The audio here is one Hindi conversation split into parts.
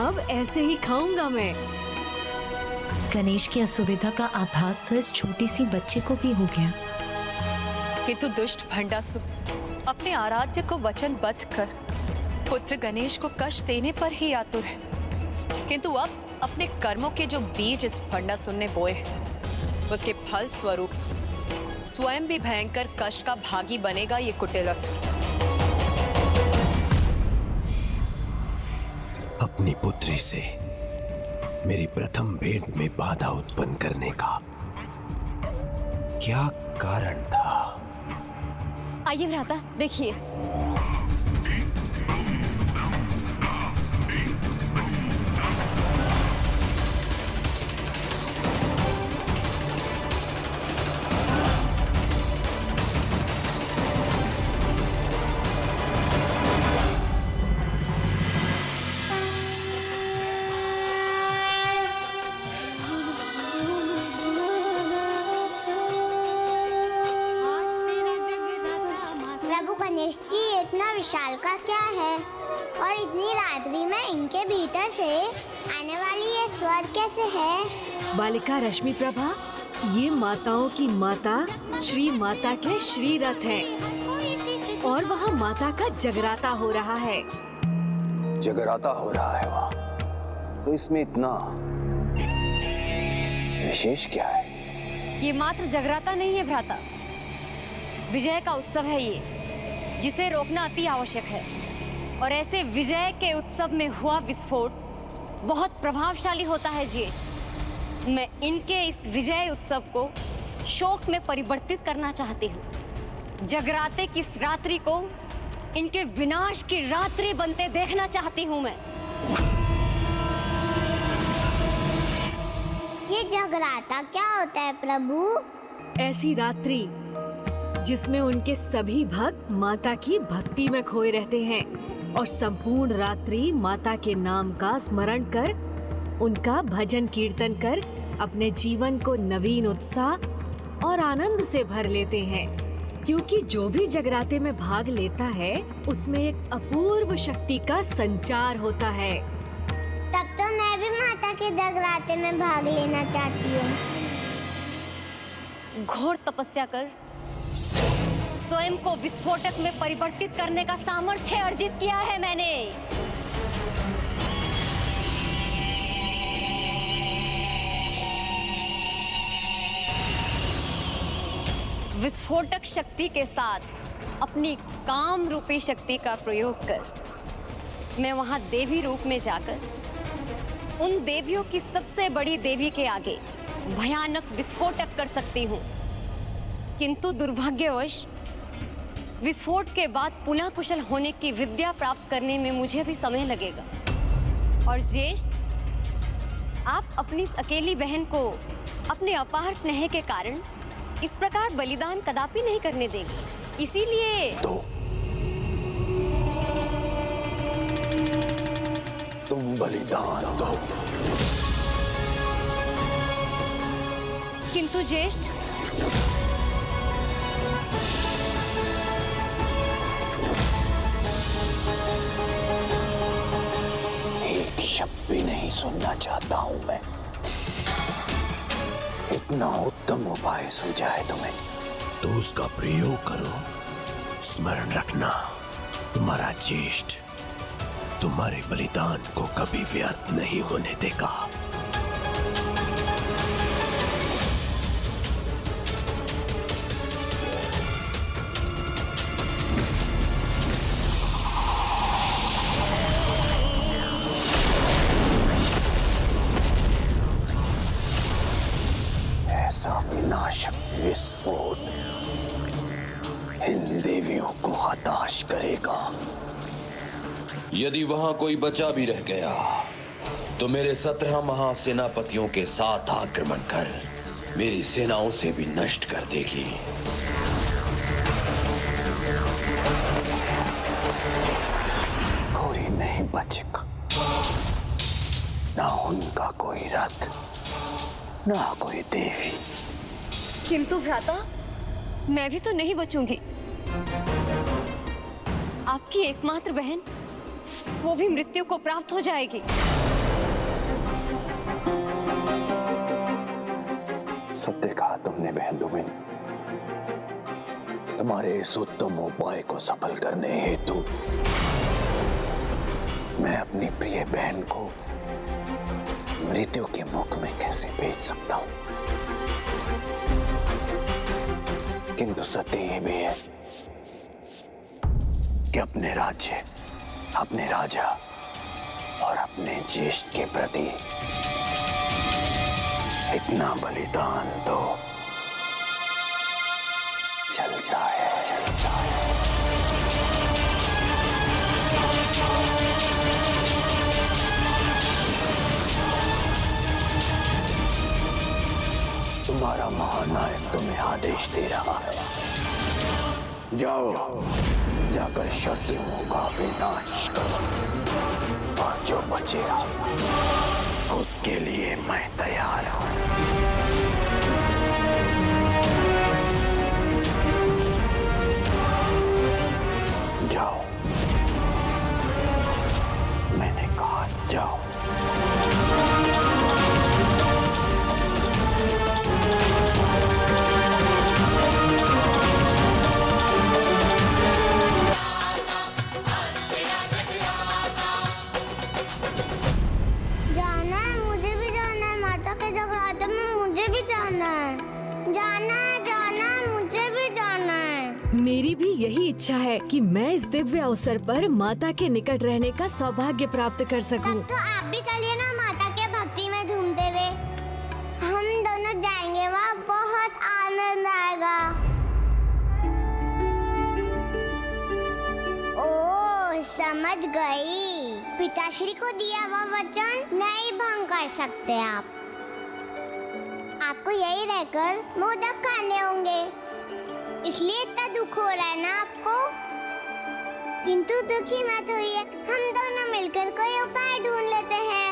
अब ऐसे ही खाऊंगा मैं। गणेश की असुविधा का आभास तो इस छोटी सी बच्चे को भी हो गया। किंतु दुष्ट भंडासुर अपने आराध्य को वचनबद्ध कर पुत्र गणेश को कष्ट देने पर ही आतुर है, किंतु अब अपने कर्मों के जो बीज इस भंडासुर ने बोए हैं, उसके फल स्वरूप स्वयं भी भयंकर कष्ट का भागी बनेगा ये कुटिल असुर। अपनी पुत्री से मेरी प्रथम भेंट में बाधा उत्पन्न करने का क्या कारण था? आइए भ्राता, देखिए। गणेश जी, इतना विशाल का क्या है और इतनी रात्रि में इनके भीतर से आने वाली ये स्वर कैसे है? बालिका रश्मि प्रभा, ये माताओं की माता श्री माता के श्री रथ है और वहाँ माता का जगराता हो रहा है। जगराता हो रहा है वहाँ, तो इसमें इतना विशेष क्या है? ये मात्र जगराता नहीं है भ्राता, विजय का उत्सव है ये, जिसे रोकना अति आवश्यक है। और ऐसे विजय के उत्सव में हुआ विस्फोट बहुत प्रभावशाली होता है ज्येष्ठ। मैं इनके इस विजय उत्सव को शोक में परिवर्तित करना चाहती हूँ। जगराते की इस रात्रि को इनके विनाश की रात्रि बनते देखना चाहती हूँ मैं। ये जगराता क्या होता है प्रभु? ऐसी रात्रि जिसमें उनके सभी भक्त माता की भक्ति में खोए रहते हैं और संपूर्ण रात्रि माता के नाम का स्मरण कर, उनका भजन कीर्तन कर अपने जीवन को नवीन उत्साह और आनंद से भर लेते हैं। क्योंकि जो भी जगराते में भाग लेता है उसमें एक अपूर्व शक्ति का संचार होता है। तब तो मैं भी माता के जगराते में भाग लेना चाहती हूँ। घोर तपस्या कर स्वयं को विस्फोटक में परिवर्तित करने का सामर्थ्य अर्जित किया है मैंने। विस्फोटक शक्ति के साथ अपनी काम रूपी शक्ति का प्रयोग कर मैं वहां देवी रूप में जाकर उन देवियों की सबसे बड़ी देवी के आगे भयानक विस्फोटक कर सकती हूँ। किंतु दुर्भाग्यवश विस्फोट के बाद पुनः कुशल होने की विद्या प्राप्त करने में मुझे भी समय लगेगा। और ज्येष्ठ, आप अपनी इस अकेली बहन को अपने अपार स्नेह के कारण इस प्रकार बलिदान कदापि नहीं करने देंगे। इसीलिए तुम बलिदान दो। किंतु ज्येष्ठ, शब्द भी नहीं सुनना चाहता हूं मैं। इतना उत्तम उपाय सूझा है तुम्हें तो उसका प्रयोग करो। स्मरण रखना, तुम्हारा ज्येष्ठ तुम्हारे बलिदान को कभी व्यर्थ नहीं होने देगा। ऐसा विनाशक विस्फोट इन देवियों को हताश करेगा। यदि वहां कोई बचा भी रह गया तो मेरे 17 महासेनापतियों के साथ आक्रमण कर मेरी सेनाओं से भी नष्ट कर देगी। कोई नहीं बचेगा, ना उनका कोई रथ, ना कोई देवी। किंतु भ्राता, मैं भी तो नहीं बचूंगी। आपकी एकमात्र बहन, वो भी मृत्यु को प्राप्त हो जाएगी। सत्य कहा तुमने बहन दुमिन। तुम्हारे इस उत्तम उपाय को सफल करने हेतु मैं अपनी प्रिय बहन को मृत्यु के मुख में कैसे भेज सकता हूं, किंतु सत्य ये भी है कि अपने राज्य, अपने राजा और अपने ज्येष्ठ के प्रति इतना बलिदान तो चल जाए। तुम्हारा महानायक तुम्हें आदेश दे रहा है, जाओ जाकर शत्रुओं का विनाश करो और जो बचेगा उसके लिए मैं तैयार हूं। जाओ, मैंने कहा जाओ। जाना है, मुझे भी जाना है। माता के जगराते में मुझे भी जाना है। जाना है, जाना है, मुझे भी जाना है। मेरी भी यही इच्छा है कि मैं इस दिव्य अवसर पर माता के निकट रहने का सौभाग्य प्राप्त कर सकूं। तब तो आप भी चलिए ना माता के भक्ति में झूमते हुए। हम दोनों जाएंगे, वहाँ बहुत आनंद आएगा। ओ, समझ गई। पिताश्री को दिया हुआ वचन नहीं भंग कर सकते आप। आपको यही रहकर मोदक खाने होंगे, इसलिए इतना दुख हो रहा है ना आपको। किंतु दुखी मत होइए, हम दोनों मिलकर कोई उपाय ढूंढ लेते हैं।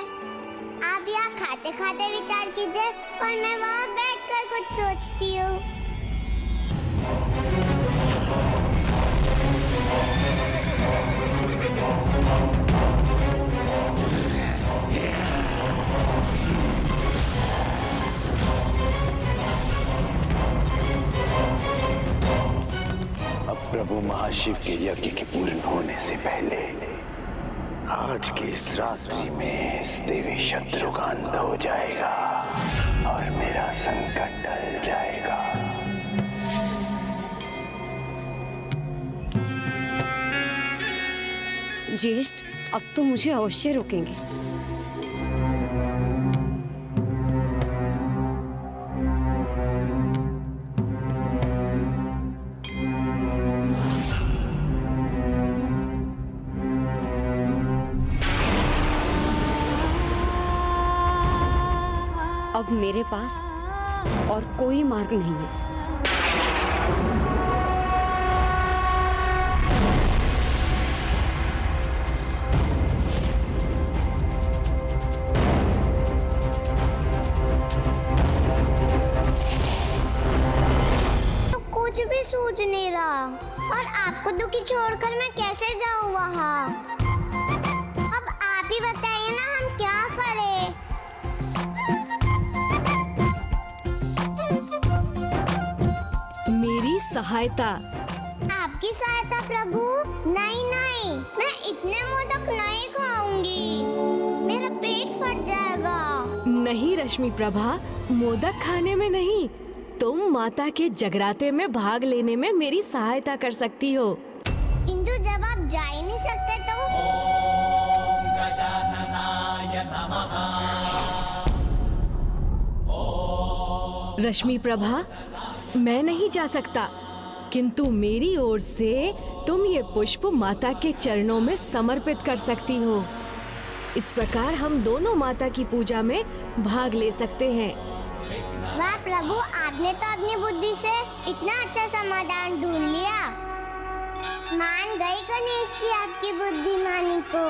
आप यहाँ खाते खाते विचार कीजिए और मैं वहाँ बैठकर कुछ सोचती हूँ। अब प्रभु महाशिव के यज्ञ के पूर्ण होने से पहले आज की इस रात्रि में इस देवी शत्रु का अंत हो जाएगा और मेरा संकट टल जाएगा। ज्येष्ठ, अब तो मुझे अवश्य रोकेंगे। अब मेरे पास और कोई मार्ग नहीं है। तो कुछ भी सूझ नहीं रहा और आपको दुखी छोड़कर मैं कैसे जाऊँ वहाँ। अब आप ही बताइए ना, हम क्या करें। मेरी सहायता। आपकी सहायता प्रभु? नहीं नहीं, मैं इतने मोदक नहीं खाऊंगी, मेरा पेट फट जाएगा। नहीं रश्मि प्रभा, मोदक खाने में नहीं, तुम माता के जगराते में भाग लेने में मेरी सहायता कर सकती हो। किंतु जब आप जा ही नहीं सकते तो? रश्मि प्रभा, मैं नहीं जा सकता, किंतु मेरी ओर से तुम ये पुष्प माता के चरणों में समर्पित कर सकती हो। इस प्रकार हम दोनों माता की पूजा में भाग ले सकते हैं। वाह प्रभु, आपने तो अपनी बुद्धि से इतना अच्छा समाधान ढूंढ लिया। मान गई गणेश जी आपकी बुद्धिमानी को।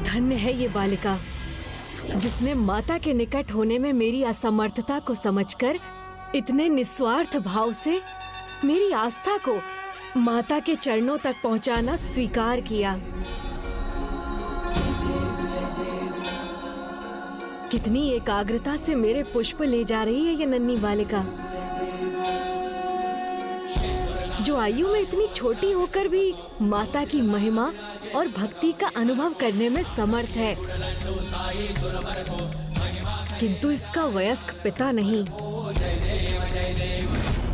धन्य है ये बालिका, जिसने माता के निकट होने में मेरी असमर्थता को समझकर इतने निस्वार्थ भाव से मेरी आस्था को माता के चरणों तक पहुंचाना स्वीकार किया। कितनी एकाग्रता से मेरे पुष्प ले जा रही है ये नन्ही बालिका, जो आयु में इतनी छोटी होकर भी माता की महिमा और भक्ति का अनुभव करने में समर्थ है। किंतु इसका वयस्क पिता नहीं।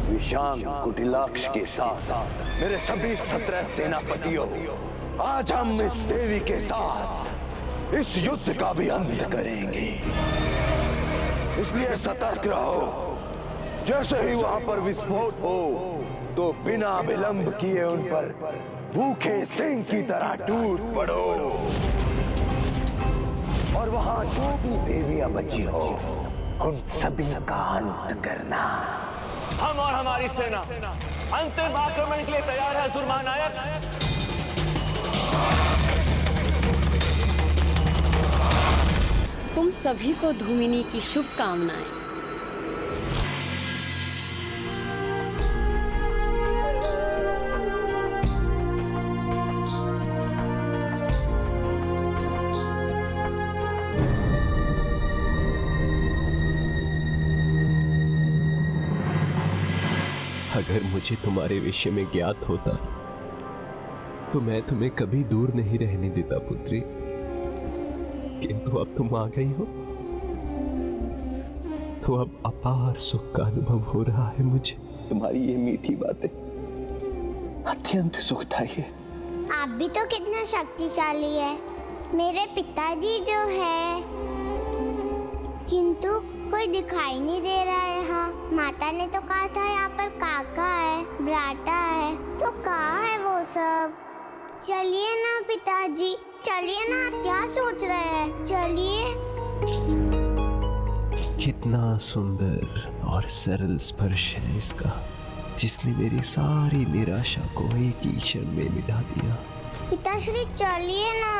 विशांग कुटिलाक्ष के साथ मेरे सभी 17 सेनापतियों, आज हम इस देवी के साथ इस युद्ध का भी अंत करेंगे। इसलिए सतर्क रहो। जैसे ही वहां पर विस्फोट हो तो बिना विलंब किए उन पर भूखे सिंह की तरह टूट पड़ो, और वहां जो भी देवियां बची हो उन सभी का अंत करना। हम और हमारी सेना अंतिम आक्रमण के लिए तैयार है सुरमा नायक। तुम सभी को धूमिनी की शुभकामनाएं। अगर मुझे तुम्हारे विषय में ज्ञात होता तो मैं तुम्हें कभी दूर नहीं रहने देता पुत्री, किंतु अब तुम आ गई हो तो अब अपार सुख का अनुभव हो रहा है मुझे। तुम्हारी ये मीठी बातें अत्यंत सुखदायी है। आप भी तो कितना शक्तिशाली है। मेरे पिताजी जो है, किंतु कोई दिखाई नहीं दे रहा है यहाँ। माता ने तो कहा था यहाँ पर काका है, ब्राटा है, तो कहाँ है वो सब? चलिए ना पिताजी, चलिए ना। आप क्या सोच रहे हैं? चलिए। कितना सुंदर और सरल स्पर्श है इसका, जिसने मेरी सारी निराशा को एक ही क्षण में मिटा दिया। पिताश्री चलिए ना।